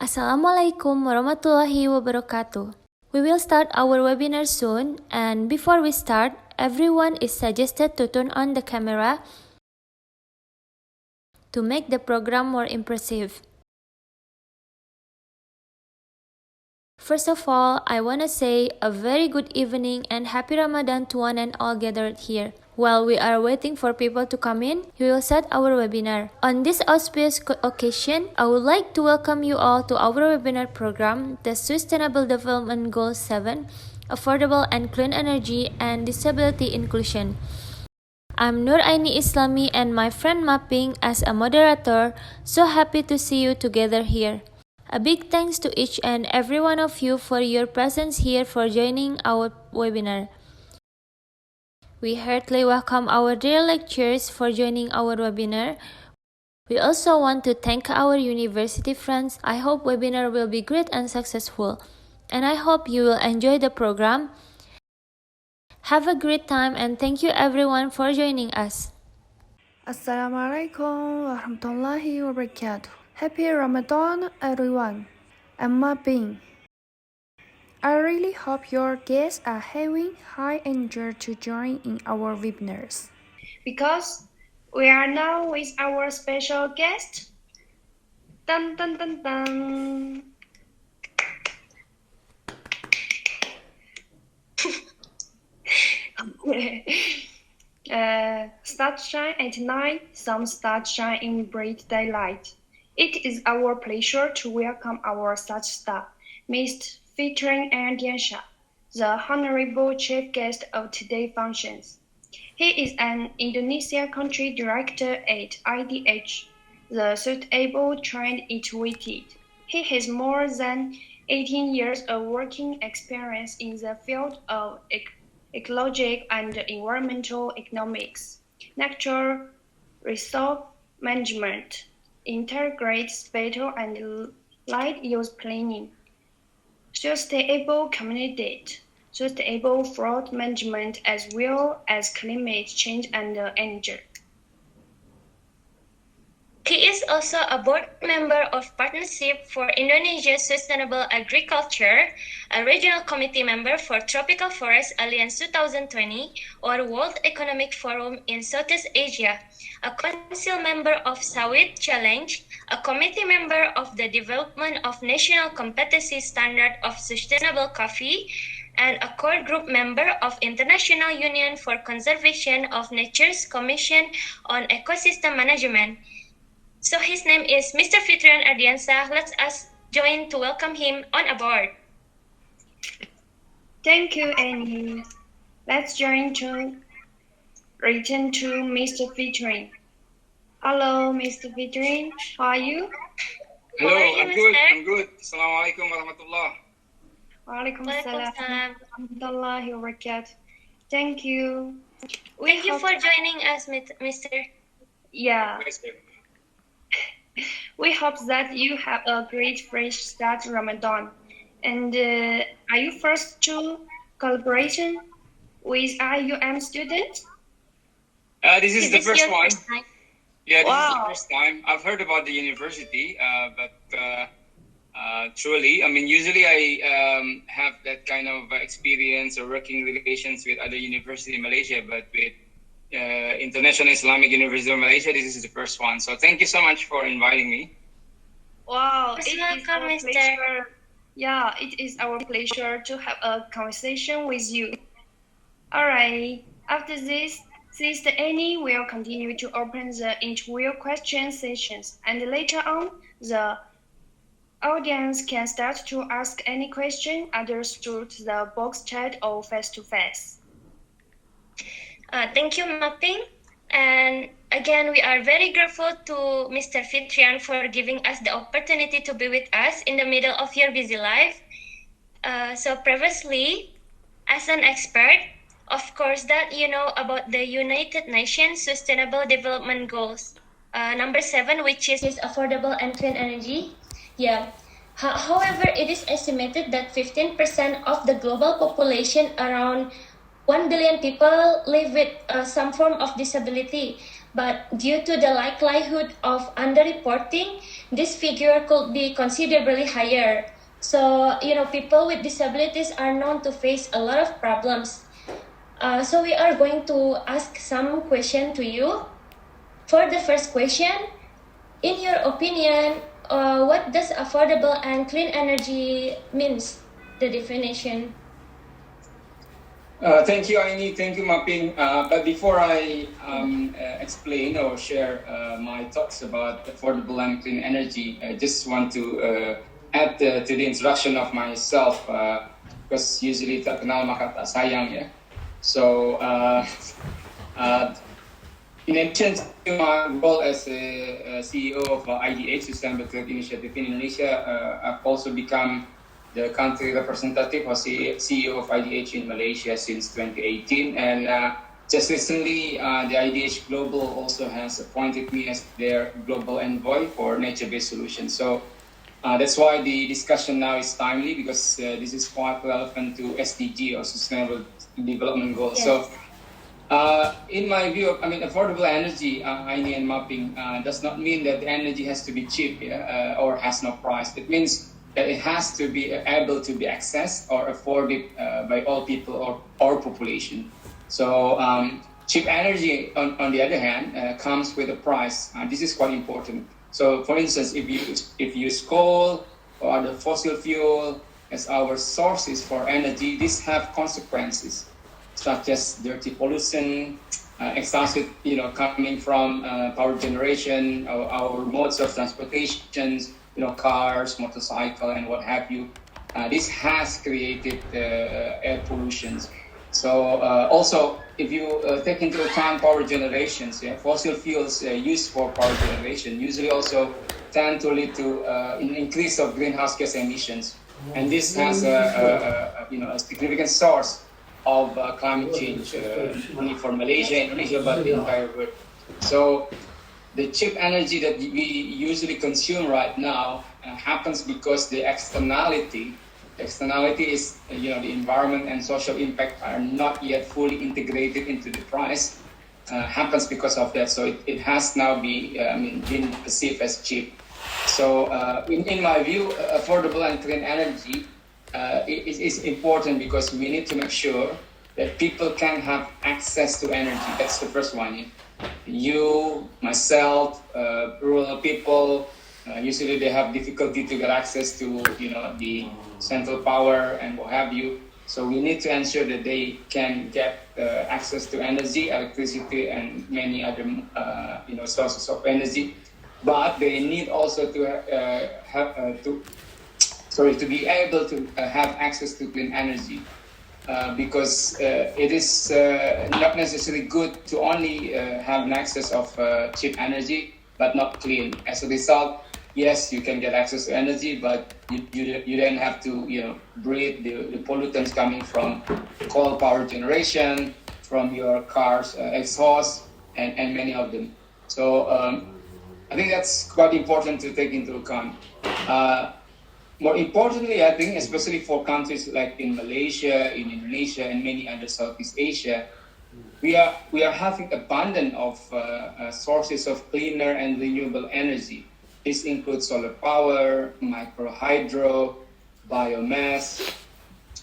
Assalamualaikum warahmatullahi wabarakatuh. We will start our webinar soon, and before we start, everyone is suggested to turn on the camera to make the program more impressive. First of all, I want to say a very good evening and happy Ramadan to one and all gathered here. While we are waiting for people to come in, we will start our webinar. On this auspicious occasion, I would like to welcome you all to our webinar program, the Sustainable Development Goal 7, Affordable and Clean Energy and Disability Inclusion. I'm Aini Islami and my friend Mapping as a moderator, so happy to see you together here. A big thanks to each and every one of you for your presence here for joining our webinar. We heartily welcome our dear lecturers for joining our webinar. We also want to thank our university friends. I hope webinar will be great and successful, and I hope you will enjoy the program. Have a great time and thank you everyone for joining us. Assalamualaikum warahmatullahi wabarakatuh. Happy Ramadan, everyone. I'm Mapping. I really hope your guests are having high energy to join in our webinars. Because we are now with our special guest. Dun dun dun dun. Stars shine at night, some stars shine in bright daylight. It is our pleasure to welcome our such star, Mr. Fitrian Ardiansyah, the honorable chief guest of today's functions. He is an Indonesia country director at IDH, the suitable trained integrated. He has more than 18 years of working experience in the field of ecological and environmental economics, natural resource management, integrated spatial and land use planning, sustainable community, sustainable fraud management, as well as climate change and energy. He is also a board member of Partnership for Indonesia's Sustainable Agriculture, a regional committee member for Tropical Forest Alliance 2020 or World Economic Forum in Southeast Asia, a council member of Sawit Challenge, a committee member of the Development of National Competency Standard of Sustainable Coffee, and a core group member of International Union for Conservation of Nature's Commission on Ecosystem Management. So his name is Mr. Fitrian Ardiansyah. Let us join to welcome him on aboard. Thank you, Annie. Let's join to return to Mr. Fitrian. Hello, Mr. Fitrian. How are you? Hello, I'm good. Assalamualaikum warahmatullah. Waalaikumsalam warahmatullahi wabarakatuh. Thank you. Thank you for joining us, Mr. Yeah. We hope that you have a great fresh start Ramadan. And are you first to collaboration with IUM students? This is the first one. Yeah, this is the Wow. first time. I've heard about the university, but truly, I mean, usually I have that kind of experience or working relations with other universities in Malaysia, but with International Islamic University of Malaysia, this is the first one. So thank you so much for inviting me. Wow, It is our pleasure. Yeah, it is our pleasure to have a conversation with you. All right. After this, Sister Annie will continue to open the interview question sessions, and later on, the audience can start to ask any question either through the box chat or face-to-face. Thank you, Mapping. And again, we are very grateful to Mr. Fitrian for giving us the opportunity to be with us in the middle of your busy life. So previously, as an expert, of course, that you know about the United Nations Sustainable Development Goals, number 7, which is affordable and clean energy. Yeah. However, it is estimated that 15% of the global population, around 1 billion people, live with some form of disability. but due to the likelihood of underreporting, this figure could be considerably higher. So, people with disabilities are known to face a lot of problems. So we are going to ask some question to you. For the first question, in your opinion, what does affordable and clean energy means? The definition. Thank you, Aini. Thank you, Maping. But before I explain or share my thoughts about affordable and clean energy, I just want to add to the introduction of myself, because usually tak kenal maka tak sayang, ya. So, in addition to my role as a CEO of IDH Sustainability Initiative in Indonesia, I've also become the country representative or CEO of IDH in Malaysia since 2018. And just recently, the IDH Global also has appointed me as their global envoy for nature-based solutions. So that's why the discussion now is timely, because this is quite relevant to SDG or Sustainable Development Goals. Yes. So in my view, affordable energy, Aini and Mapping, does not mean that the energy has to be cheap, or has no price. It means that it has to be able to be accessed or afforded by all people or population. So cheap energy, on the other hand, comes with a price. This is quite important. So, for instance, if you use coal or other fossil fuel as our sources for energy, these have consequences, such as dirty pollution, exhausted, coming from power generation, our modes of transportation, cars, motorcycle, and what have you. This has created air pollution. So also, if you take into account power generations, fossil fuels used for power generation usually also tend to lead to an increase of greenhouse gas emissions, and this has a significant source of climate change, only for Malaysia, Indonesia, but the entire world. So the cheap energy that we usually consume right now happens because the externality is, the environment and social impact are not yet fully integrated into the price. Happens because of that. So it has now been perceived as cheap. So in my view, affordable and clean energy is important because we need to make sure that people can have access to energy. That's the first one. You, myself, rural people, usually they have difficulty to get access to the central power and what have you. So we need to ensure that they can get access to energy, electricity, and many other sources of energy. But they need also to be able to have access to clean energy. Because it is not necessarily good to only have an access of cheap energy, but not clean. As a result, yes, you can get access to energy, but you then have to breathe the pollutants coming from coal power generation, from your car's exhaust, and many of them. So I think that's quite important to take into account. More importantly, I think, especially for countries like in Malaysia, in Indonesia, and many other Southeast Asia, we are having abundance of sources of cleaner and renewable energy. This includes solar power, micro hydro, biomass,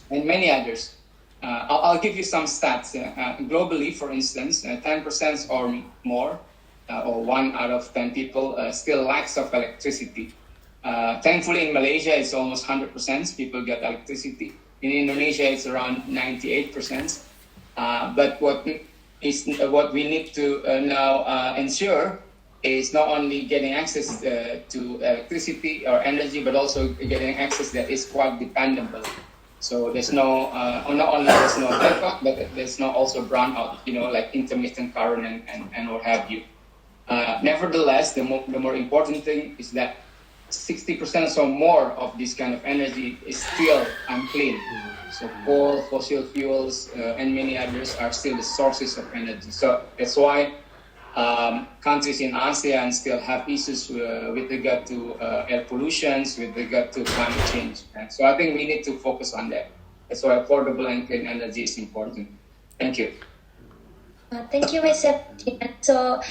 and many others. I'll give you some stats. Globally, for instance, 10% or more, or 1 out of 10 people, still lacks of electricity. Thankfully, in Malaysia, it's almost 100% people get electricity. In Indonesia, it's around 98%. But what we need to now ensure is not only getting access to electricity or energy, but also getting access that is quite dependable. So there's no, not only there's no blackout, but there's no also brownout, like intermittent current and what have you. Nevertheless, the more important thing is that 60% or more of this kind of energy is still unclean. So coal, fossil fuels, and many others are still the sources of energy. So that's why countries in ASEAN still have issues with regard to air pollution, with regard to climate change. And so I think we need to focus on that. That's why affordable and clean energy is important. Thank you. Thank you, Mr. Tian. So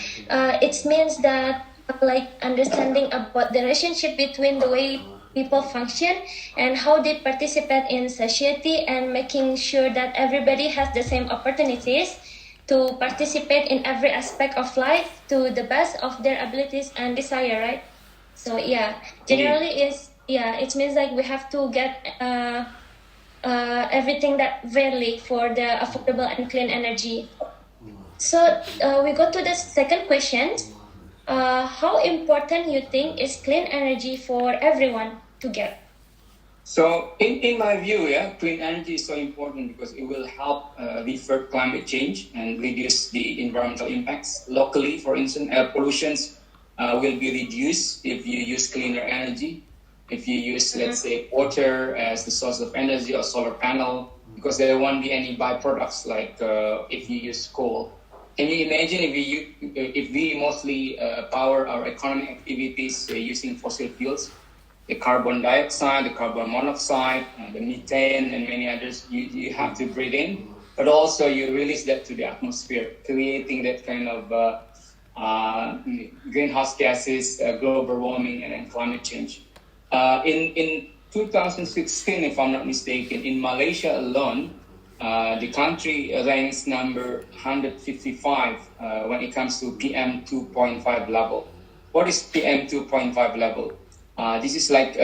it means that like understanding about the relationship between the way people function and how they participate in society and making sure that everybody has the same opportunities to participate in every aspect of life to the best of their abilities and desire, right? So yeah, generally it means like we have to get everything that valid for the affordable and clean energy. So we go to the second question. How important you think is clean energy for everyone to get? So in my view, clean energy is so important because it will help revert climate change and reduce the environmental impacts. Locally, for instance, air pollutions will be reduced if you use cleaner energy. If you use, let's say, water as the source of energy or solar panel, because there won't be any byproducts like if you use coal. Can you imagine if we mostly power our economic activities using fossil fuels? The carbon dioxide, the carbon monoxide, the methane, and many others you have to breathe in, but also you release that to the atmosphere, creating that kind of greenhouse gases, global warming, and then climate change. In 2016, if I'm not mistaken, in Malaysia alone, the country ranks number 155 when it comes to PM 2.5 level. What is PM 2.5 level? This is like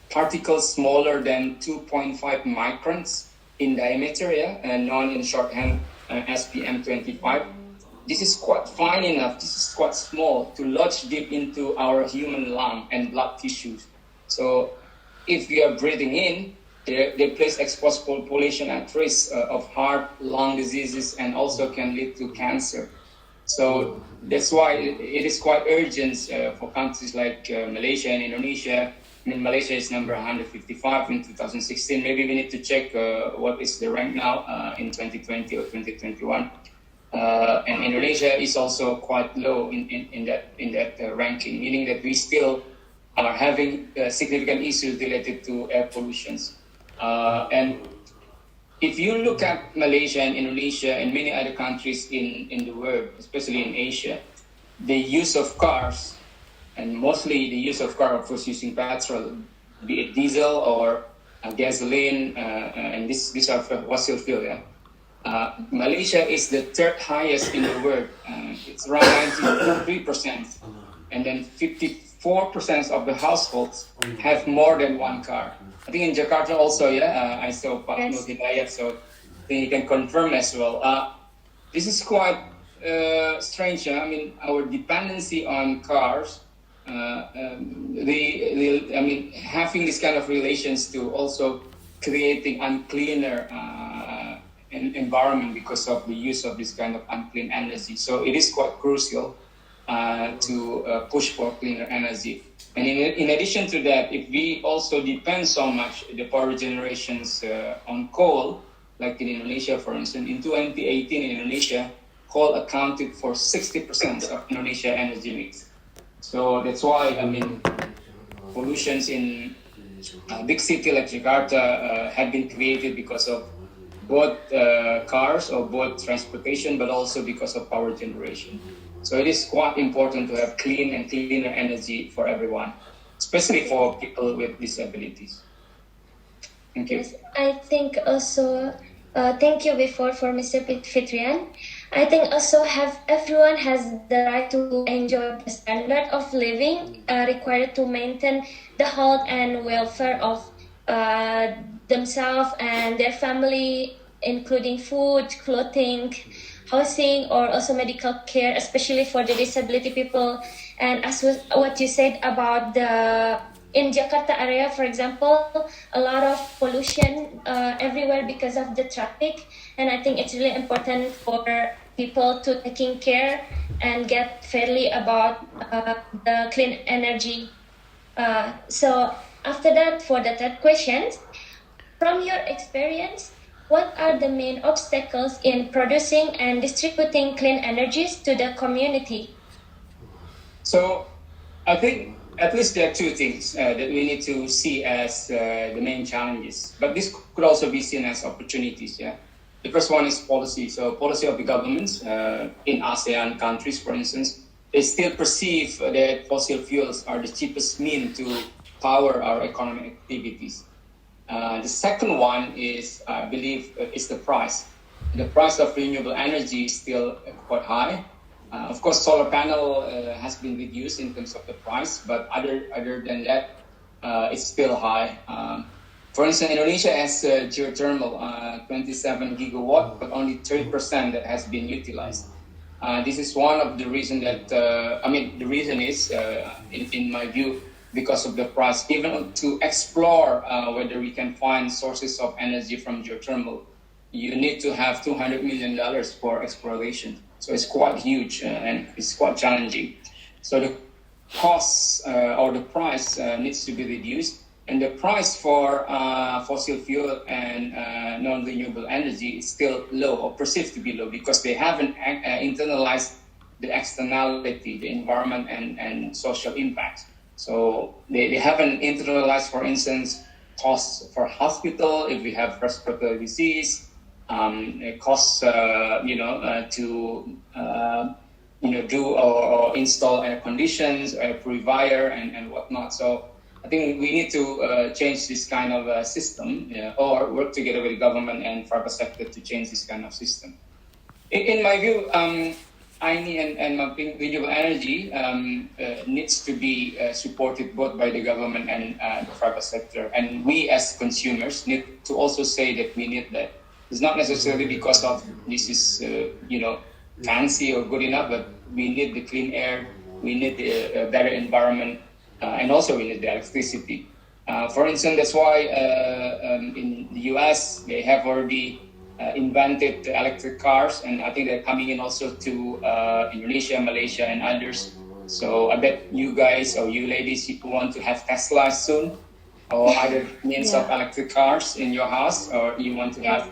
particles smaller than 2.5 microns in diameter, and known in shorthand as PM25. This is quite fine enough, this is quite small to lodge deep into our human lung and blood tissues. So if we are breathing in, they place exposed population at risk of heart, lung diseases, and also can lead to cancer. So that's why it is quite urgent for countries like Malaysia and Indonesia. I mean, Malaysia is number 155 in 2016. Maybe we need to check what is the rank now in 2020 or 2021. And Indonesia is also quite low in that ranking, meaning that we still are having significant issues related to air pollutions. And if you look at Malaysia and Indonesia and many other countries in the world, especially in Asia, the use of cars, and mostly the use of car, of course, using petrol, be it diesel or gasoline, and these are fossil fuel. Malaysia is the third highest in the world. It's around 93%, and then 54% of the households have more than one car. I think in Jakarta also, I saw Pak Nur Hidayat, so I think you can confirm as well. This is quite strange. I mean, our dependency on cars, having this kind of relations to also creating uncleaner environment because of the use of this kind of unclean energy. So it is quite crucial to push for cleaner energy. And in addition to that, if we also depend so much the power generations on coal, like in Indonesia, for instance, in 2018 in Indonesia, coal accounted for 60% of Indonesia energy mix. So that's why, pollutions in a big city like Jakarta have been created because of both cars or both transportation, but also because of power generation. So it is quite important to have clean and cleaner energy for everyone, especially for people with disabilities. Thank you. Yes, I think also, thank you before for Mr. Fitrian. I think also everyone has the right to enjoy the standard of living required to maintain the health and welfare of themselves and their family, including food, clothing, housing, or also medical care, especially for the disability people. And as what you said about in Jakarta area, for example, a lot of pollution everywhere because of the traffic. And I think it's really important for people to taking care and get fairly about the clean energy. So after that, for the third question, from your experience, what are the main obstacles in producing and distributing clean energies to the community? So I think at least there are two things that we need to see as the main challenges, but this could also be seen as opportunities. The first one is policy. So policy of the governments in ASEAN countries, for instance, they still perceive that fossil fuels are the cheapest mean to power our economic activities. The second one is, I believe, is the price. The price of renewable energy is still quite high. Of course, solar panel has been reduced in terms of the price, but other than that, it's still high. For instance, Indonesia has geothermal, 27 gigawatt, but only 30% that has been utilized. This is one of the reasons that, the reason is, in my view, because of the price. Even to explore whether we can find sources of energy from geothermal, you need to have $200 million for exploration. So it's quite huge and it's quite challenging. So the costs or the price needs to be reduced. And the price for fossil fuel and non-renewable energy is still low or perceived to be low because they haven't internalized the externality, the environment and social impact. So they haven't internalized, for instance, costs for hospital if we have respiratory disease, costs to do or install air conditions, air purifier and whatnot. So I think we need to change this kind of system or work together with the government and private sector to change this kind of system. In my view, Aini and renewable energy needs to be supported both by the government and the private sector. And we as consumers need to also say that we need that. It's not necessarily because of this is, fancy or good enough, but we need the clean air, we need the better environment, and also we need the electricity. For instance, that's why in the US, they have already invented electric cars, and I think they're coming in also to Indonesia, Malaysia, and others. So I bet you guys or you ladies, you want to have Tesla soon, or other means of electric cars in your house, or you want to have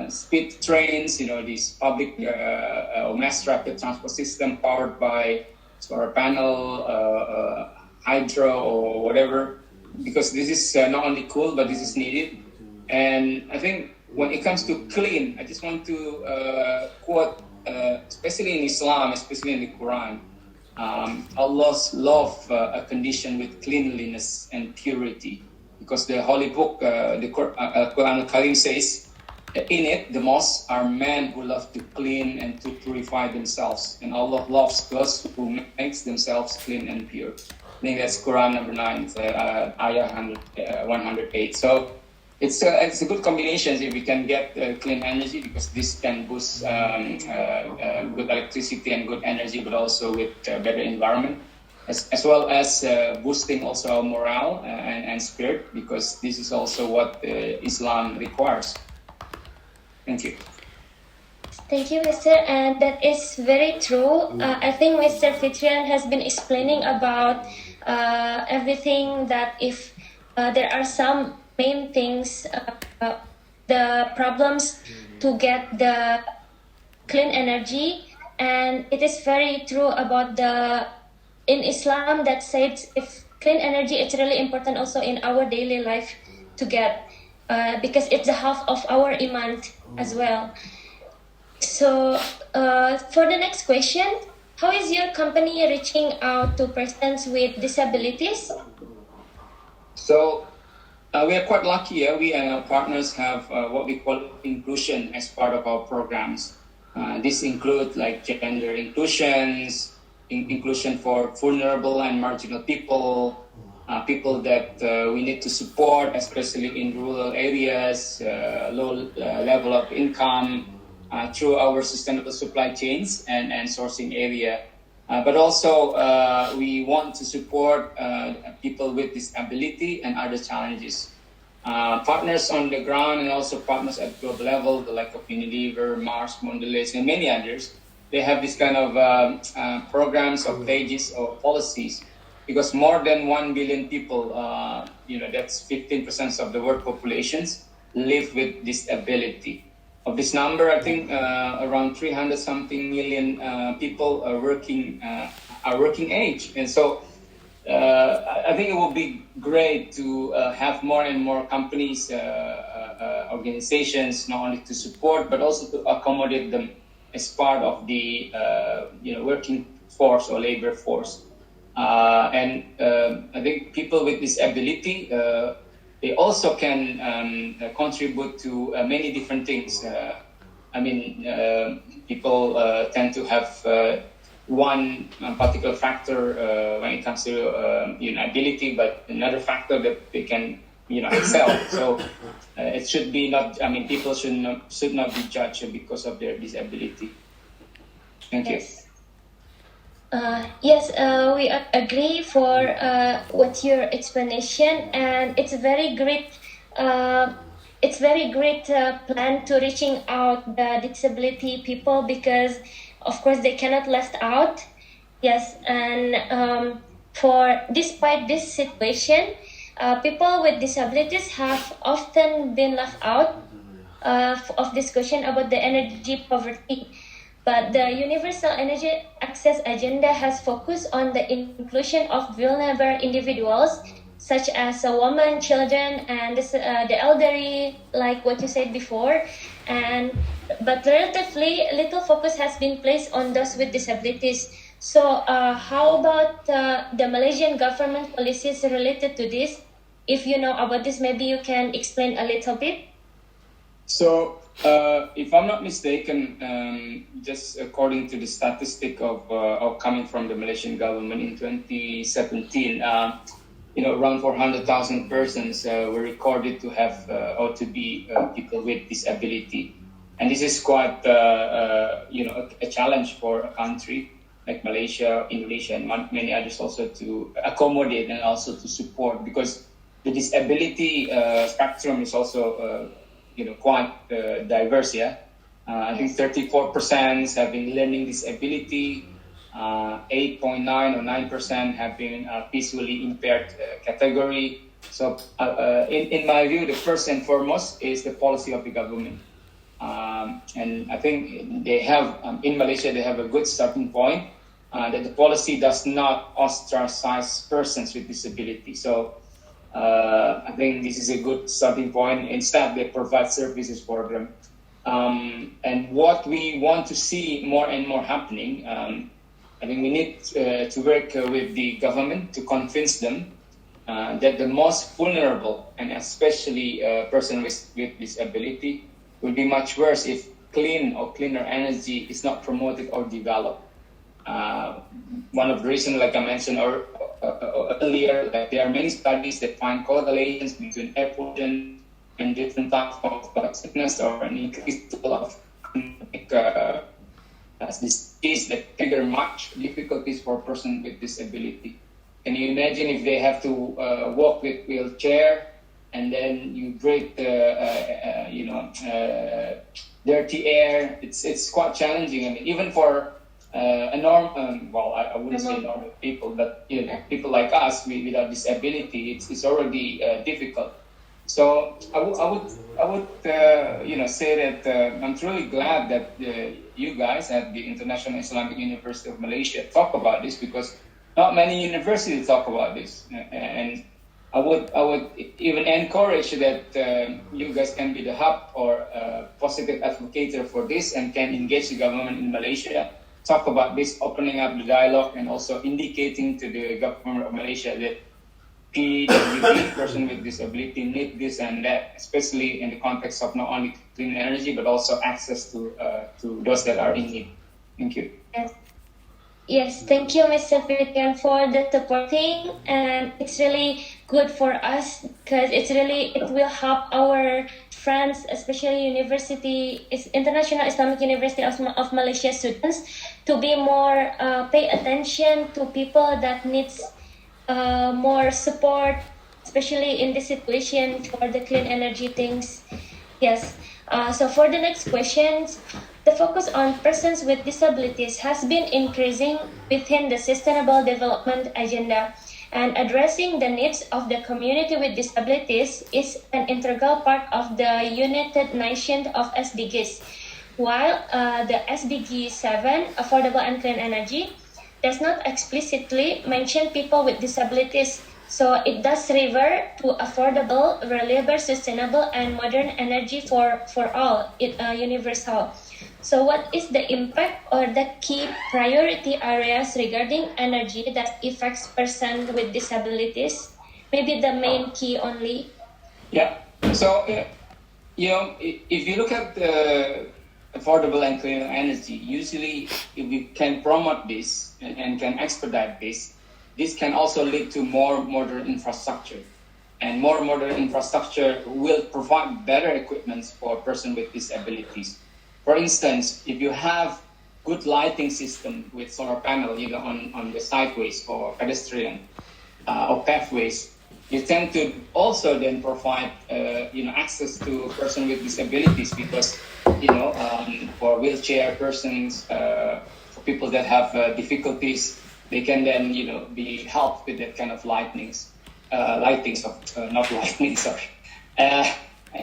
speed trains, these public or mass rapid transport system powered by solar panel, hydro, or whatever, because this is not only cool, but this is needed. And I think when it comes to clean, I just want to quote, especially in Islam, especially in the Quran, Allah's love a condition with cleanliness and purity, because the holy book, the Quran al-Karim says, in it, the mosques are men who love to clean and to purify themselves. And Allah loves those who makes themselves clean and pure. I think that's Quran number 9, ayah 108. So it's a good combination if we can get clean energy, because this can boost good electricity and good energy, but also with better environment, as well as boosting also our morale and spirit, because this is also what Islam requires. Thank you. Thank you, Mr. And that is very true. I think Mr. Fitrian has been explaining about everything, that if there are some main things, the problems to get the clean energy. And it is very true about in Islam that says if clean energy, it's really important also in our daily life to get, because it's a half of our iman as well. So for the next question, how is your company reaching out to persons with disabilities? So we are quite lucky. We and our partners have what we call inclusion as part of our programs. This includes like gender inclusions, inclusion for vulnerable and marginal people, people that we need to support, especially in rural areas, low level of income, through our sustainable supply chains and sourcing area. But also we want to support people with disability and other challenges. Partners on the ground and also partners at global level, the like of Unilever, Mars, Mondelez, and many others, they have this kind of programs or pages or policies, because more than 1 billion people, that's 15% of the world populations, live with disability. Of this number, I think around 300-something million people are working age, and so I think it will be great to have more and more companies, organizations, not only to support but also to accommodate them as part of the working force or labor force. And I think people with disability, they also can contribute to many different things. People tend to have one particular factor when it comes to ability, but another factor that they can excel. So it should be not. People should not be judged because of their disability. Thank you. Yes, we agree for what your explanation, and it's a very great. It's very great plan to reaching out the disability people, because of course they cannot left out. Yes, and for despite this situation, people with disabilities have often been left out of discussion about the energy poverty. But the Universal Energy Access Agenda has focused on the inclusion of vulnerable individuals, such as women, children, and the elderly, like what you said before. But relatively little focus has been placed on those with disabilities. So how about the Malaysian government policies related to this? If you know about this, maybe you can explain a little bit. So, if I'm not mistaken, just according to the statistic of coming from the Malaysian government in 2017, around 400,000 persons were recorded to have or to be people with disability, and this is quite a challenge for a country like Malaysia, Indonesia, and many others also to accommodate and also to support, because the disability spectrum is also quite diverse. I think 34% having learning disability, 8.9 or 9% having visually impaired category. So in my view, the first and foremost is the policy of the government. And I think they have, in Malaysia, they have a good starting point that the policy does not ostracize persons with disability. So I think this is a good starting point. Instead, they provide services for them. And what we want to see more and more happening, I think we need to work with the government to convince them that the most vulnerable, and especially person with disability, will be much worse if clean or cleaner energy is not promoted or developed. One of the reasons, like I mentioned earlier, that there are many studies that find correlations between air pollution and different types of sickness or an increased level of disease that trigger much difficulties for a person with disability. Can you imagine if they have to walk with wheelchair, and then you breathe dirty air? It's quite challenging. I mean, even for I wouldn't say normal people, but people like us without disability, it's already difficult. So I would say that I'm truly glad that you guys at the International Islamic University of Malaysia talk about this, because not many universities talk about this, and I would even encourage that you guys can be the hub or positive advocate for this, and can engage the government in Malaysia, talk about this, opening up the dialogue, and also indicating to the government of Malaysia that PWD, person with disability, need this and that, especially in the context of not only clean energy but also access to those that are in need. Thank you. Yes, thank you, Mr. Fitrian, for the supporting, and it's really good for us, because it will help our friends, especially International Islamic University of Malaysia students, to be more pay attention to people that needs more support, especially in this situation for the clean energy things. Yes. So for the next questions, the focus on persons with disabilities has been increasing within the Sustainable Development Agenda, and addressing the needs of the community with disabilities is an integral part of the United Nations of SDGs. While the SDG 7, Affordable and Clean Energy, does not explicitly mention people with disabilities, so it does refer to affordable, reliable, sustainable, and modern energy for all, universal. So what is the impact or the key priority areas regarding energy that affects persons with disabilities? Maybe the main key only. Yeah. So, if you look at the affordable and clean energy, usually if we can promote this and can expedite this can also lead to more modern infrastructure. And more modern infrastructure will provide better equipment for persons with disabilities. For instance, if you have good lighting system with solar panel, on the sideways or pedestrian or pathways, you tend to also then provide, access to persons with disabilities because, for wheelchair persons, for people that have difficulties, they can then, be helped with that kind of lightings,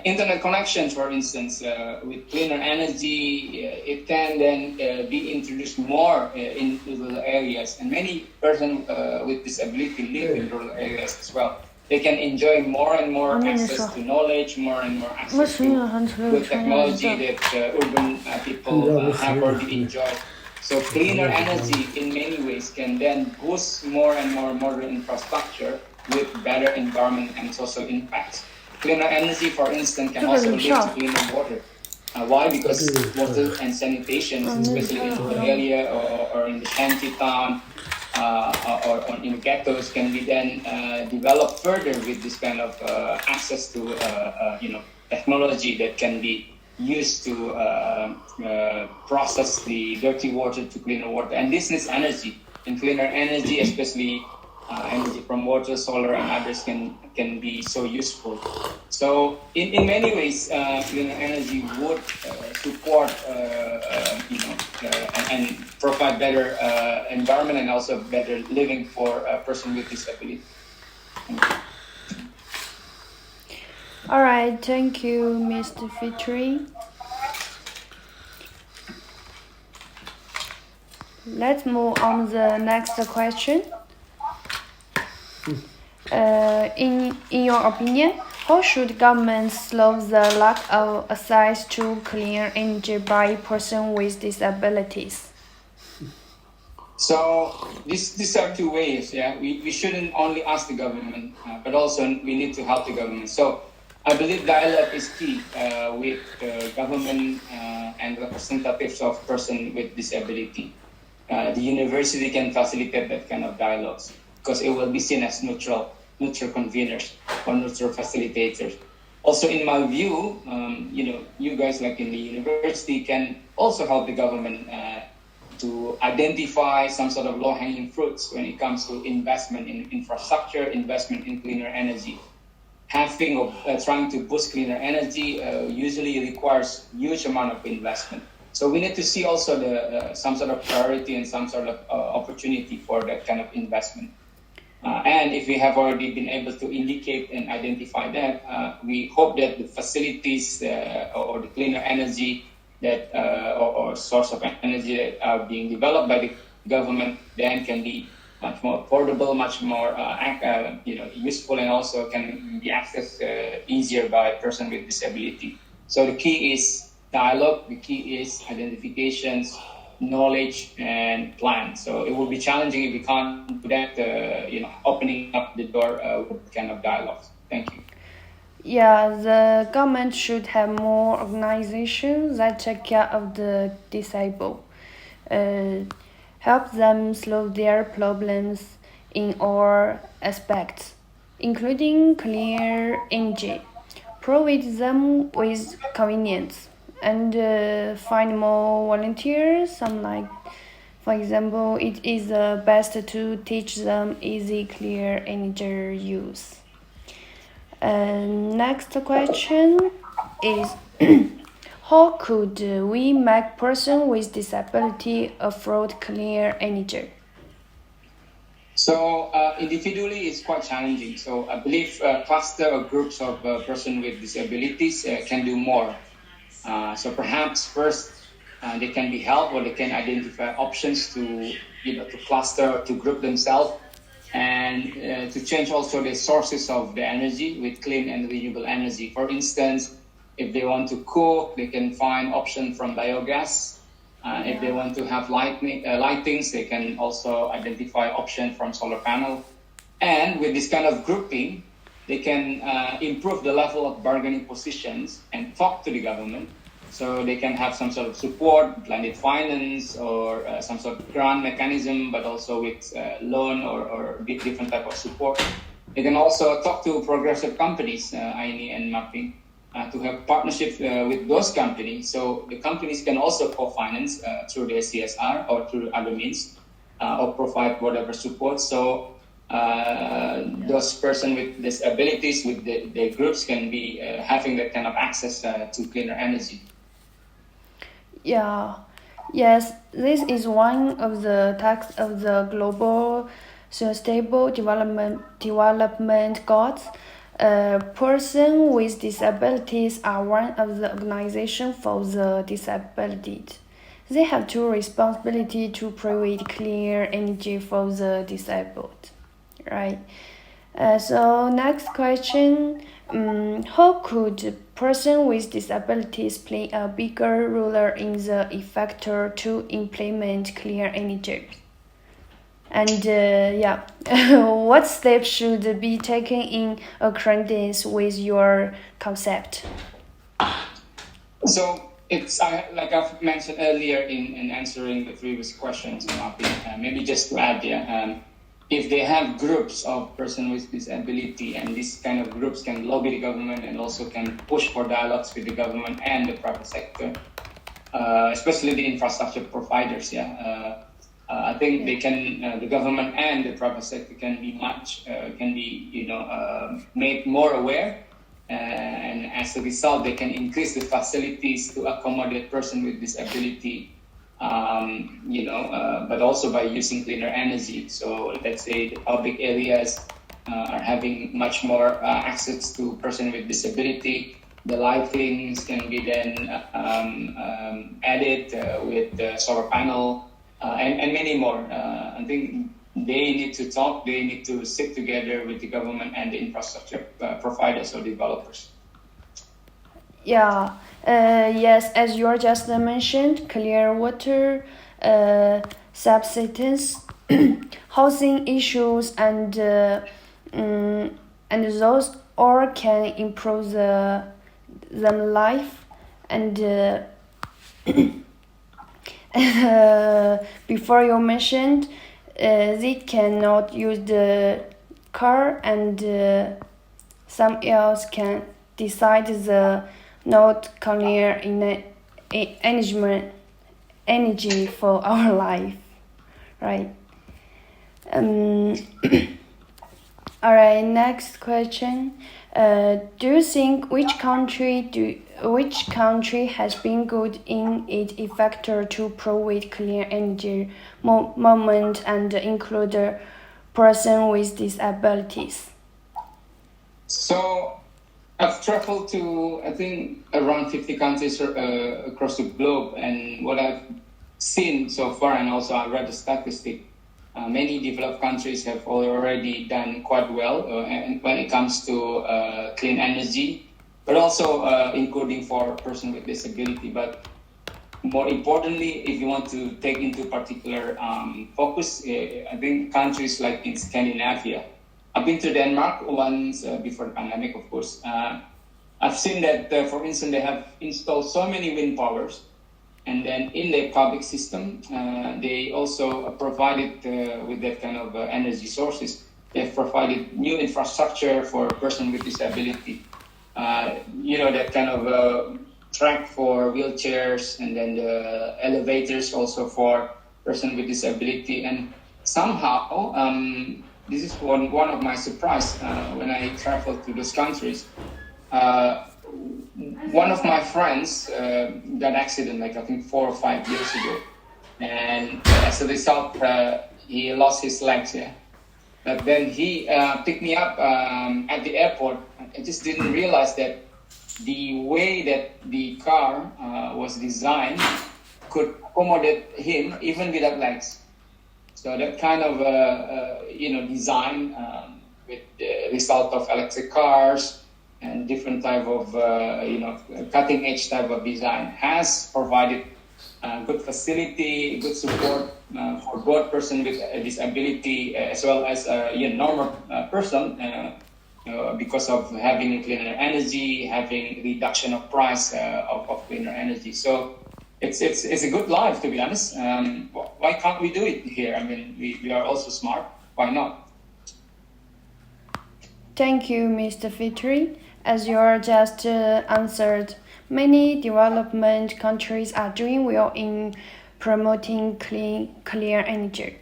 internet connections, for instance, with cleaner energy, it can then be introduced more in rural areas. And many persons with disability live in rural areas as well. They can enjoy more and more access to knowledge, more and more access to good technology that urban people have already enjoyed. So cleaner energy in many ways can then boost more and more modern infrastructure with better environment and social impacts. Cleaner energy, for instance, can also lead to cleaner water. Why? Because water and sanitation, especially in rural area or in the shanty town or in ghettos, can be then developed further with this kind of access to technology that can be used to process the dirty water to cleaner water. And this needs energy. And cleaner energy, especially energy from water, solar, and others can be so useful. So in many ways, cleaner energy would support and provide better environment and also better living for a person with disability. All right, thank you, Mr. Fitrian. Let's move on to the next question. In your opinion, how should government solve the lack of access to clean energy by persons with disabilities? So these are two ways. Yeah, we shouldn't only ask the government, but also we need to help the government. So I believe dialogue is key with government and representatives of persons with disability. The university can facilitate that kind of dialogues because it will be seen as neutral conveners or neutral facilitators. Also, in my view, you guys like in the university can also help the government to identify some sort of low-hanging fruits when it comes to investment in infrastructure, investment in cleaner energy. Having or trying to boost cleaner energy usually requires huge amount of investment. So we need to see also some sort of priority and some sort of opportunity for that kind of investment. And if we have already been able to indicate and identify that, we hope that the facilities or the cleaner energy that or source of energy that are being developed by the government then can be much more affordable, much more useful, and also can be accessed easier by a person with disability. So the key is dialogue. The key is identifications, knowledge, and plan. So it will be challenging if we can't do that. Opening up the door with kind of dialogues. Thank you. Yeah, the government should have more organizations that take care of the disabled, help them solve their problems in all aspects, including clear energy, provide them with convenience, and find more volunteers. For example, it is best to teach them easy, clear energy use. Next question is how could we make persons with disability afford clear energy? So individually, it's quite challenging. So I believe cluster or groups of persons with disabilities can do more. So perhaps first They can be helped, or they can identify options to cluster, to group themselves, and to change also the sources of the energy with clean and renewable energy. For instance, if they want to cook, they can find option from biogas. If they want to have lightings, they can also identify option from solar panel. And with this kind of grouping, they can improve the level of bargaining positions and talk to the government. So they can have some sort of support, blended finance, or some sort of grant mechanism, but also with loan or different type of support. They can also talk to progressive companies, Aini and Mapping, to have partnership with those companies. So the companies can also co-finance through the CSR or through other means, or provide whatever support. So those persons with disabilities, with the groups, can be having that kind of access to cleaner energy. Yeah, yes, this is one of the tasks of the Global Sustainable Development Goals. Persons with disabilities are one of the organizations for the disabled. They have two responsibility to provide clear energy for the disabled, right? So next question, how could person with disabilities play a bigger role in the effort to implement clear energy? And what steps should be taken in accordance with your concept? So it's like I've mentioned earlier in answering the previous questions, maybe just to add, if they have groups of persons with disability, and these kind of groups can lobby the government and also can push for dialogues with the government and the private sector, especially the infrastructure providers. I think they can, the government and the private sector can be made more aware, and as a result, they can increase the facilities to accommodate persons with disability. But also by using cleaner energy. So let's say the public areas are having much more access to person with disability. The lightings can be then added with the solar panel and many more. I think they need to talk, they need to sit together with the government and the infrastructure providers or developers. Yeah, yes, as you just mentioned, clear water, subsistence, housing issues, and those all can improve them life. And before you mentioned, they cannot use the car, and some else can decide the not clear energy for our life, right? All right, next question. Do you think which country has been good in its effort to provide clear energy moment and include person with disabilities? So I've traveled to, I think, around 50 countries across the globe, and what I've seen so far, and also I read the statistic, many developed countries have already done quite well when it comes to clean energy, but also including for person with disability. But more importantly, if you want to take into particular focus, I think countries like in Scandinavia. I've been to Denmark once before the pandemic, of course. I've seen that, for instance, they have installed so many wind powers, and then in their public system, they also provided with that kind of energy sources. They've provided new infrastructure for a person with disability. That kind of track for wheelchairs, and then the elevators also for person with disability. And somehow, this is one of my surprise when I traveled to those countries. One of my friends got accident, like I think 4 or 5 years ago, and as a result, he lost his legs. But then he picked me up at the airport. I just didn't realize that the way that the car was designed could accommodate him even without legs. So that kind of design with the result of electric cars and different type of cutting edge type of design has provided good facility, good support for both person with a disability as well as a normal person because of having cleaner energy, having reduction of price of cleaner energy. So it's a good life, to be honest. Why can't we do it here? I mean, we are also smart. Why not? Thank you, Mr. Fitri. As you are just answered, many development countries are doing well in promoting clear energy.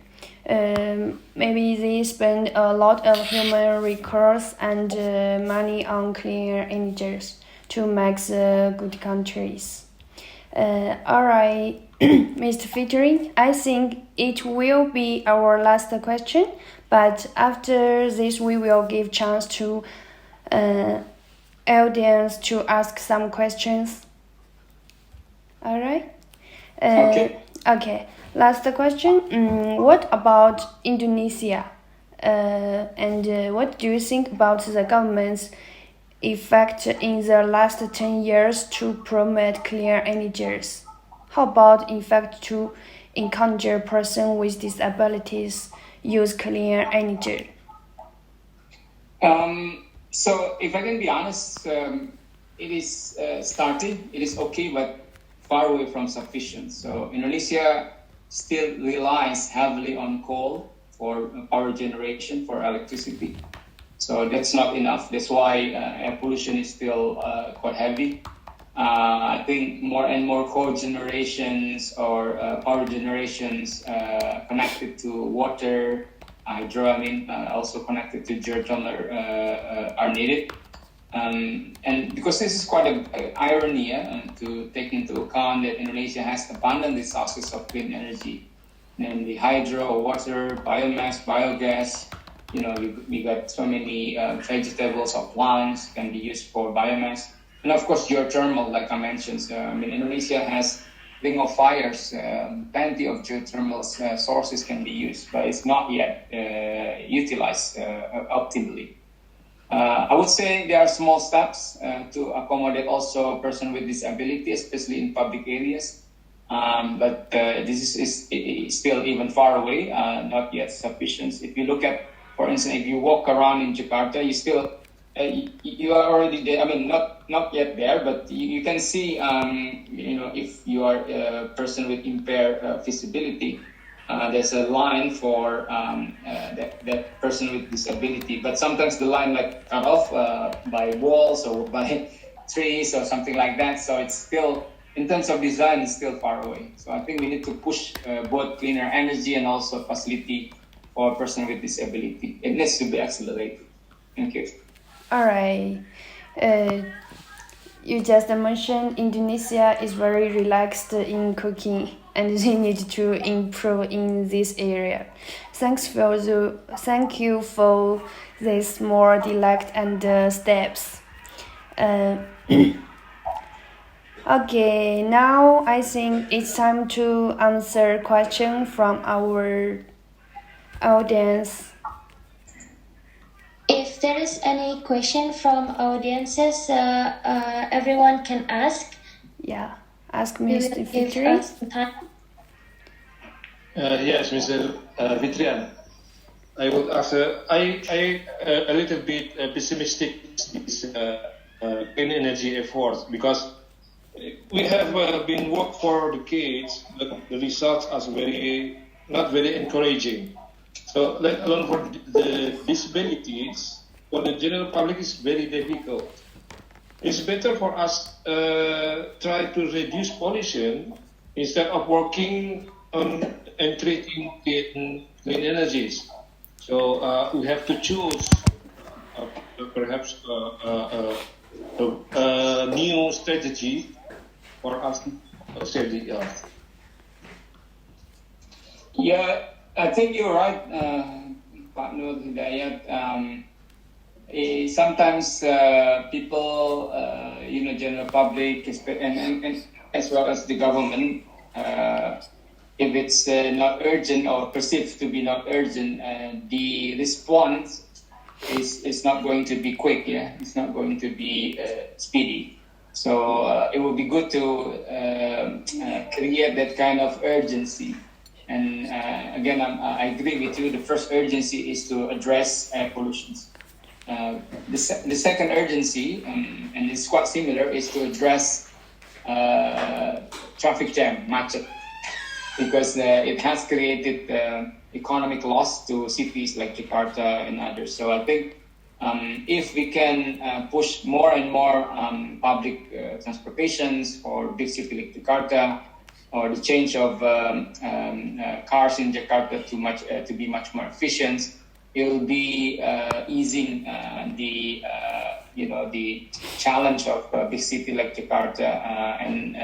Maybe they spend a lot of human resources and money on clear energies to make the good countries. Alright, Mr. Fitri, I think it will be our last question, but after this we will give chance to audience to ask some questions. Alright? Okay. Last question. What about Indonesia? And what do you think about the government's effect in the last 10 years to promote clear energies? How about effect to encourage person with disabilities use clear energy? So if I can be honest, it is starting. It is okay, but far away from sufficient. So Indonesia still relies heavily on coal for power generation, for electricity. So that's not enough. That's why air pollution is still quite heavy. I think more and more coal generations or power generations connected to water, hydro, also connected to geothermal are needed. And because this is quite an irony to take into account that Indonesia has abundant resources of clean energy, namely hydro, water, biomass, biogas. We got so many vegetables or plants can be used for biomass. And of course, geothermal, like I mentioned. Indonesia has ring of fires, plenty of geothermal sources can be used, but it's not yet utilized optimally. I would say there are small steps to accommodate also a person with disability, especially in public areas. But this is still even far away, not yet sufficient. If you look at, for instance, if you walk around in Jakarta, you still you are already there. Not yet there, but you can see, if you are a person with impaired visibility, there's a line for that person with disability. But sometimes the line cut off by walls or by trees or something like that. So it's still, in terms of design, it's still far away. So I think we need to push both cleaner energy and also facility for a person with disability. It needs to be accelerated. Thank you. All right. You just mentioned Indonesia is very relaxed in cooking and they need to improve in this area. Thank you for this more direct and steps. Okay, now I think it's time to answer questions from our audience. If there is any question from audiences, everyone can ask. Yeah, ask Mr. Fitri. Yes, Mr. Fitrian. I would ask. I a little bit pessimistic this clean energy efforts because we have been working for decades, but the results are not very encouraging. So, let alone for the disabilities, for the general public, is very difficult. It's better for us try to reduce pollution instead of working on and treating clean energies. So we have to choose perhaps a new strategy for us to save the earth. Yeah, I think you're right, Pak Nur Hidayat. Sometimes people, general public, and as well as the government, if it's not urgent or perceived to be not urgent, the response is not going to be quick. Yeah, it's not going to be speedy. So it would be good to create that kind of urgency. And again, I agree with you. The first urgency is to address air pollution. The second urgency, and it's quite similar, is to address traffic jam, macet, because it has created economic loss to cities like Jakarta and others. So I think if we can push more and more public transportations for big city like Jakarta, or the change of cars in Jakarta to be much more efficient, it will be easing the challenge of a big city like Jakarta and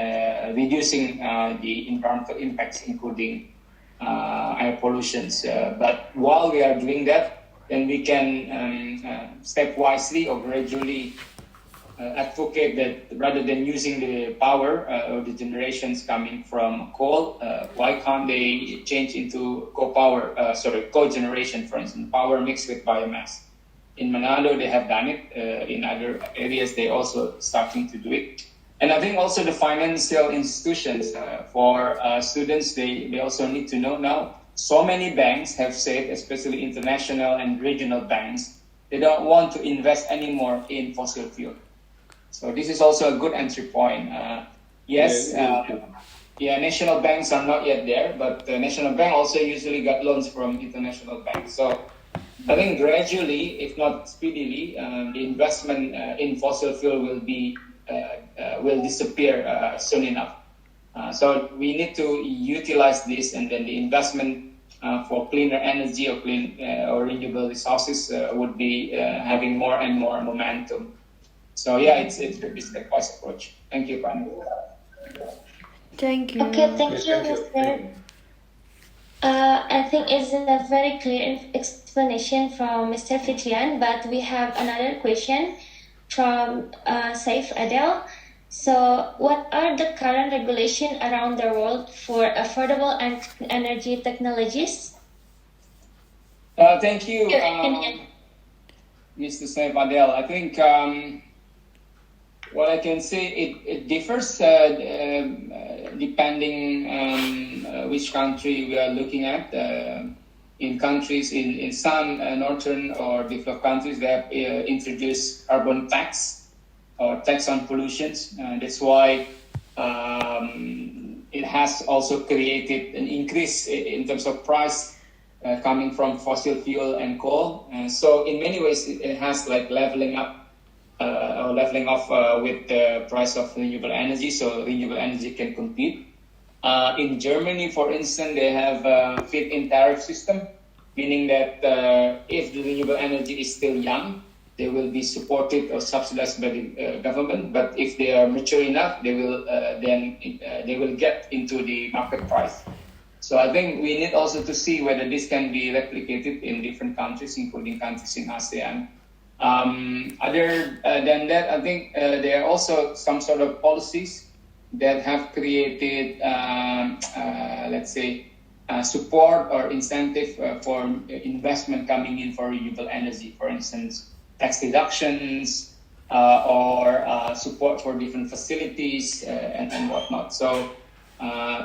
reducing the environmental impacts, including air pollutions. But while we are doing that, then we can stepwisely or gradually advocate that rather than using the power or the generations coming from coal, why can't they change into cogeneration, for instance, power mixed with biomass. In Manado, they have done it. In other areas, they also starting to do it. And I think also the financial institutions for students, they also need to know now. So many banks have said, especially international and regional banks, they don't want to invest anymore in fossil fuel. So this is also a good entry point. National banks are not yet there, but the national bank also usually got loans from international banks. So I think gradually, if not speedily, the investment in fossil fuel will disappear soon enough. So we need to utilize this, and then the investment for cleaner energy or or renewable resources would be having more and more momentum. So yeah, it's a stepwise approach. Thank you, Pani. Thank you. Okay, thank you, Mr. I think it's a very clear explanation from Mr. Fitrian, but we have another question from Saif Adel. So, what are the current regulations around the world for affordable energy technologies? Thank you, Mr. Saif Adel. I think what I can say, it differs depending which country we are looking at. In countries, in some northern or developed countries, they have introduced carbon tax or tax on pollutions. That's why it has also created an increase in terms of price coming from fossil fuel and coal. So in many ways, it has like leveling up or leveling off with the price of renewable energy, so renewable energy can compete. In Germany, for instance, they have a feed-in tariff system, meaning that if the renewable energy is still young, they will be supported or subsidized by the government. But if they are mature enough, they will they will get into the market price. So I think we need also to see whether this can be replicated in different countries, including countries in ASEAN. Other than that, I think there are also some sort of policies that have created, let's say, support or incentive for investment coming in for renewable energy. For instance, tax deductions or support for different facilities and whatnot. So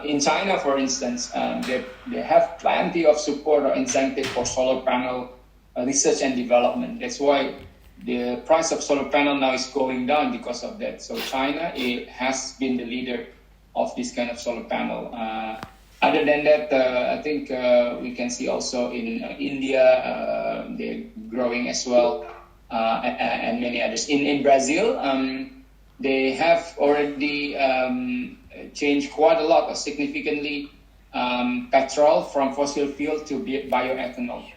in China, for instance, they have plenty of support or incentive for solar panel research and development. That's why the price of solar panel now is going down because of that. So China, it has been the leader of this kind of solar panel. Other than that, I think we can see also in India, they're growing as well, and many others. In Brazil, they have already changed quite a lot or significantly petrol from fossil fuel to bioethanol.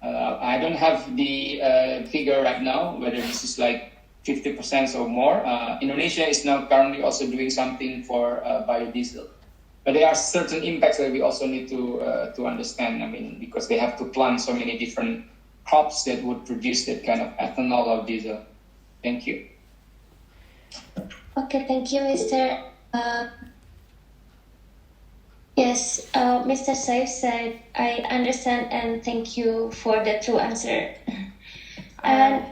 I don't have the figure right now, whether this is like 50% or more. Indonesia is now currently also doing something for biodiesel. But there are certain impacts that we also need to understand. I mean, because they have to plant so many different crops that would produce that kind of ethanol or diesel. Thank you. Okay, thank you, Mr. Yes, Mr. Saif said, I understand and thank you for the true answer. And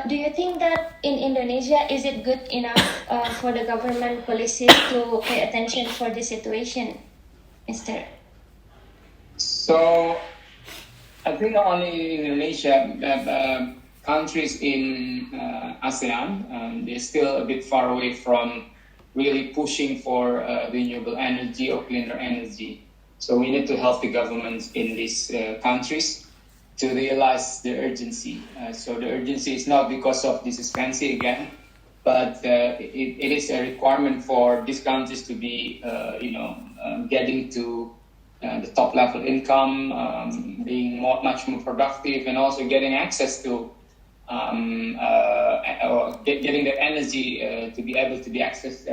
do you think that in Indonesia, is it good enough for the government policies to pay attention for this situation, Mr.? So I think not only in Indonesia, countries in ASEAN, they're still a bit far away from really pushing for renewable energy or cleaner energy. So we need to help the governments in these countries to realize the urgency. So the urgency is not because of this is fancy again, but it is a requirement for these countries to be, getting to the top level income, being much more productive, and also getting access to getting the energy to be able to be accessed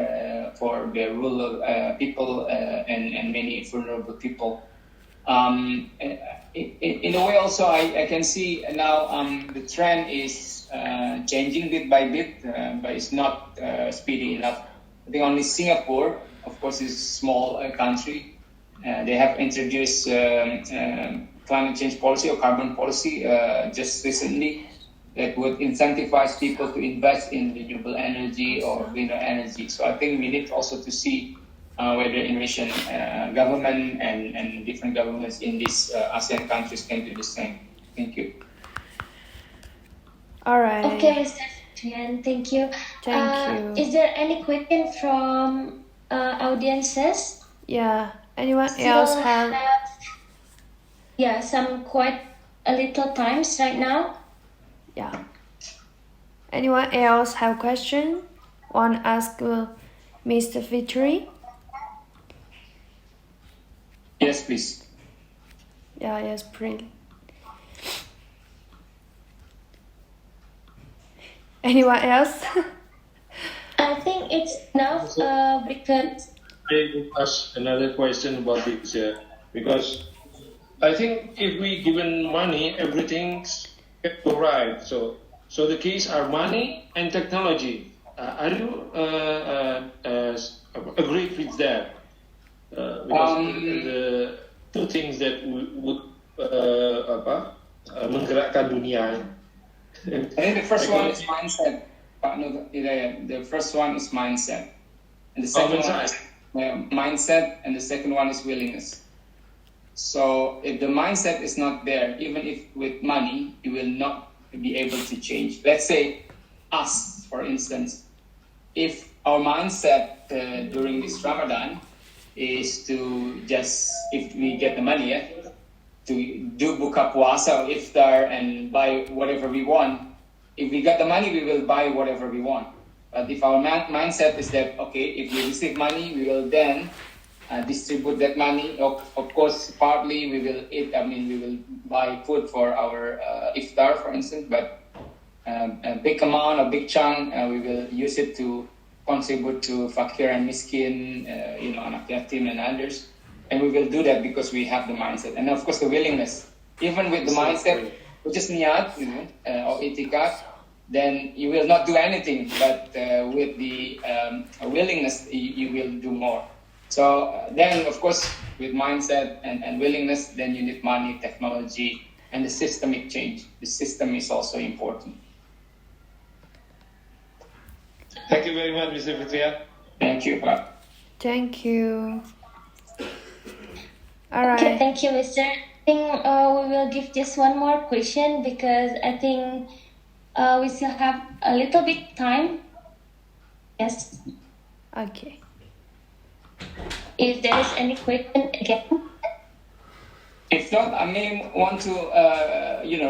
for the rural people and many vulnerable people. In a way, also, I can see now the trend is changing bit by bit, but it's not speedy enough. I think only Singapore, of course, is a small country. They have introduced climate change policy or carbon policy just recently that would incentivize people to invest in renewable energy or cleaner energy. So I think we need also to see whether Indonesian government and different governments in these ASEAN countries can do the same. Thank you. All right. Okay, Mr. Fitrian, thank you. Thank you. Is there any question from audiences? Yeah. Anyone else have? Yeah, some quite a little times right now. Yeah. Anyone else have question? Want to ask Mr. Fitri? Yes, please. Yeah, yes, please. Anyone else? I think it's enough because I will ask another question about this because I think if we given money, everything's go right. So the keys are money and technology. Are you agree with that? Because the two things that would menggerakkan dunia. I think the first one is mindset. The first one is mindset, and the second one is mindset, and the second one is willingness. So if the mindset is not there, even if with money, you will not be able to change. Let's say us, for instance, if our mindset during this Ramadan is to just, if we get the money, to do buka puasa or iftar and buy whatever we want. If we got the money, we will buy whatever we want. But if our mindset is that, okay, if we receive money, we will then distribute that money. Of course, partly we will eat. We will buy food for our iftar, for instance. But a big amount, a big chunk, we will use it to contribute to fakir and miskin, anak yatim and others. And we will do that because we have the mindset, and of course the willingness. Even with the mindset, which is niyat, or itikad, then you will not do anything. But with the willingness, you will do more. So then, of course, with mindset and willingness, then you need money, technology, and the systemic change. The system is also important. Thank you very much, Mr. Fitrian. Thank you, Pak. Thank you. All right. Okay, thank you, Mr. I think we will give just one more question because I think we still have a little bit time. Yes. Okay. If there is any question again. If not, I may want to,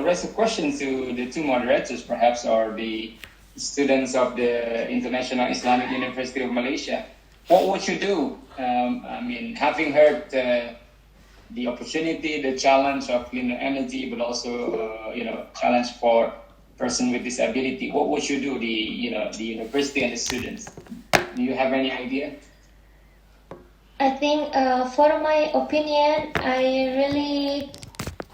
raise a question to the two moderators, perhaps, or the students of the International Islamic University of Malaysia. What would you do? Having heard the opportunity, the challenge of cleaner energy, but also, challenge for person with disability. What would you do? The university and the students. Do you have any idea? I think, for my opinion, I really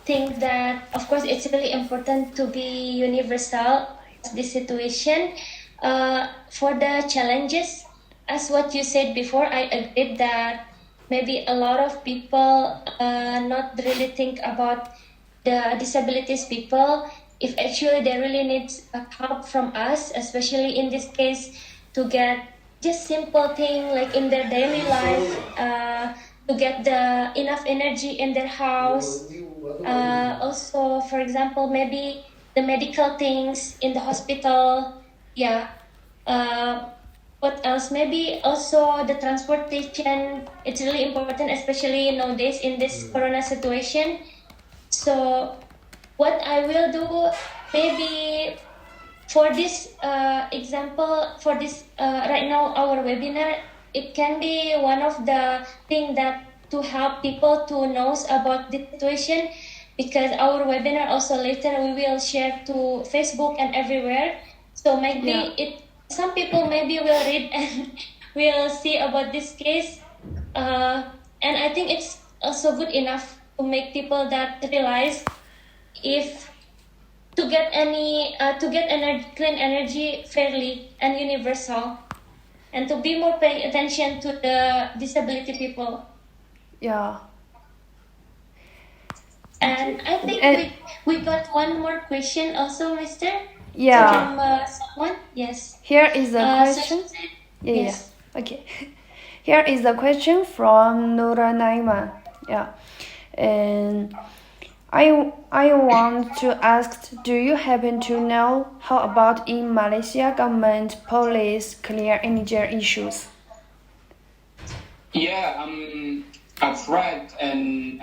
think that, of course, it's really important to be universal in this situation. For the challenges, as what you said before, I agree that maybe a lot of people not really think about the disabilities people, if actually they really need help from us, especially in this case, to get just simple thing like in their daily life, to get the enough energy in their house. Also, for example, maybe the medical things in the hospital. Yeah. What else? Maybe also the transportation. It's really important, especially nowadays in this corona situation. So what I will do, maybe for this example, for this right now our webinar, it can be one of the thing that to help people to know about the situation, because our webinar also later we will share to Facebook and everywhere. So maybe some people maybe will read and will see about this case, and I think it's also good enough to make people that realize if to get clean energy fairly and universal, and to be more paying attention to the disability people. Yeah. And I think we got one more question also, Mister. Yeah. From someone. Yes. Here is the question. So Yes. Okay. Here is the question from Nura Naima. Yeah. And I want to ask, do you happen to know how about in Malaysia government police clear energy issues? Yeah, I've read, and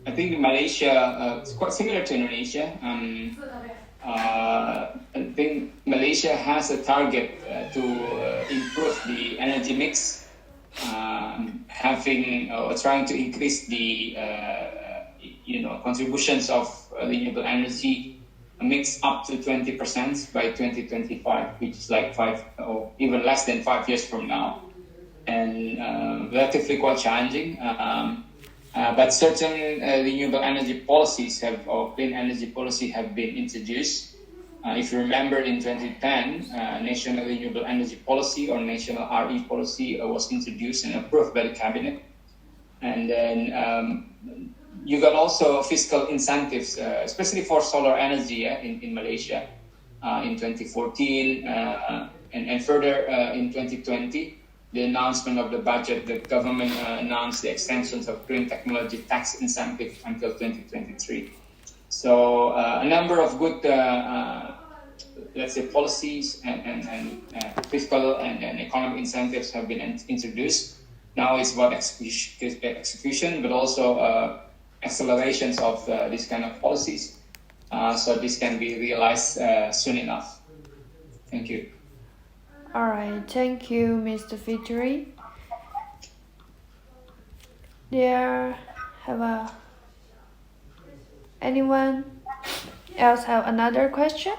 I think Malaysia is quite similar to Indonesia. I think Malaysia has a target to improve the energy mix, trying to increase the contributions of renewable energy mix up to 20% by 2025, which is like 5 or even less than 5 years from now, and relatively quite challenging. But certain renewable energy policies or clean energy policy have been introduced. If you remember, in 2010, National Renewable Energy Policy or National RE Policy was introduced and approved by the cabinet. And then you got also fiscal incentives, especially for solar energy in Malaysia in 2014, and further in 2020. The announcement of the budget, the government announced the extensions of green technology tax incentive until 2023. So a number of good, let's say, policies and fiscal and economic incentives have been introduced. Now it's about execution, but also accelerations of these kind of policies, so this can be realized soon enough. Thank you. All right, thank you, Mr. Fitri. Anyone else have another question?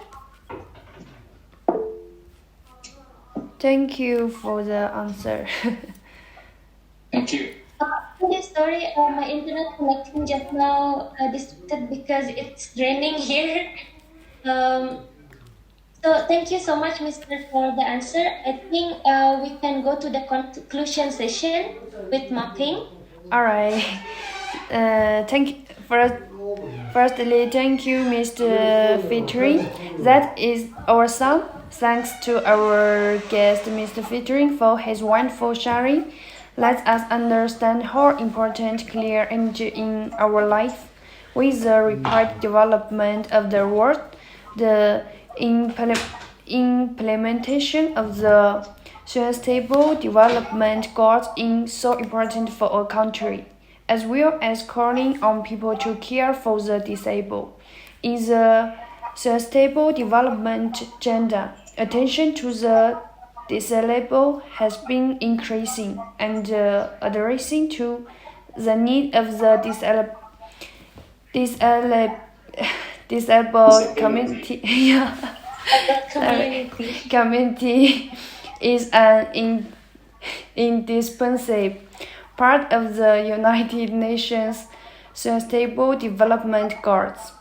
Thank you for the answer. Thank you. Sorry, my internet connection just now disrupted because it's raining here. So thank you so much, Mr. for the answer. I think we can go to the conclusion session with mapping. All right. Firstly, thank you, Mr. Fitri. That is awesome. Thanks to our guest, Mr. Fitri, for his wonderful sharing. Let us understand how important clear energy in our life. With the rapid development of the world, the implementation of the Sustainable Development Goals is so important for our country, as well as calling on people to care for the disabled. In the Sustainable Development Agenda, attention to the disabled has been increasing, and addressing to the need of the disabled community is an indispensable part of the United Nations Sustainable Development Goals.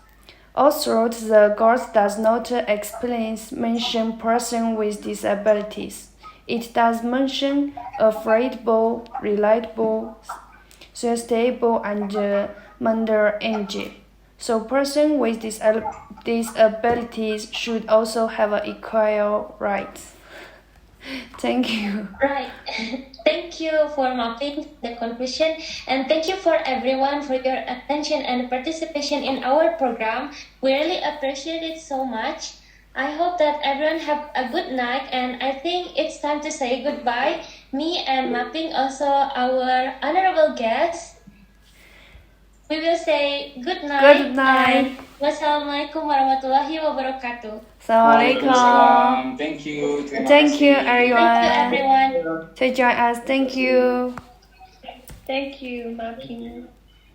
Although the goals does not explicitly mention persons with disabilities, It does mention affordable, reliable, sustainable, and modern energy. So persons with disabilities should also have equal rights. Thank you. Right. Thank you for mapping the conclusion, and thank you for everyone for your attention and participation in our program. We really appreciate it so much. I hope that everyone have a good night, and I think it's time to say goodbye. Me and mapping also our honorable guest. We will say good night. Good night. Wassalamualaikum warahmatullahi wabarakatuh. Assalamualaikum. Waalaikumsalam. Thank you. Terima Thank you, kasih. everyone. Thank you, everyone. To join us. Thank you. Thank you, Mapping.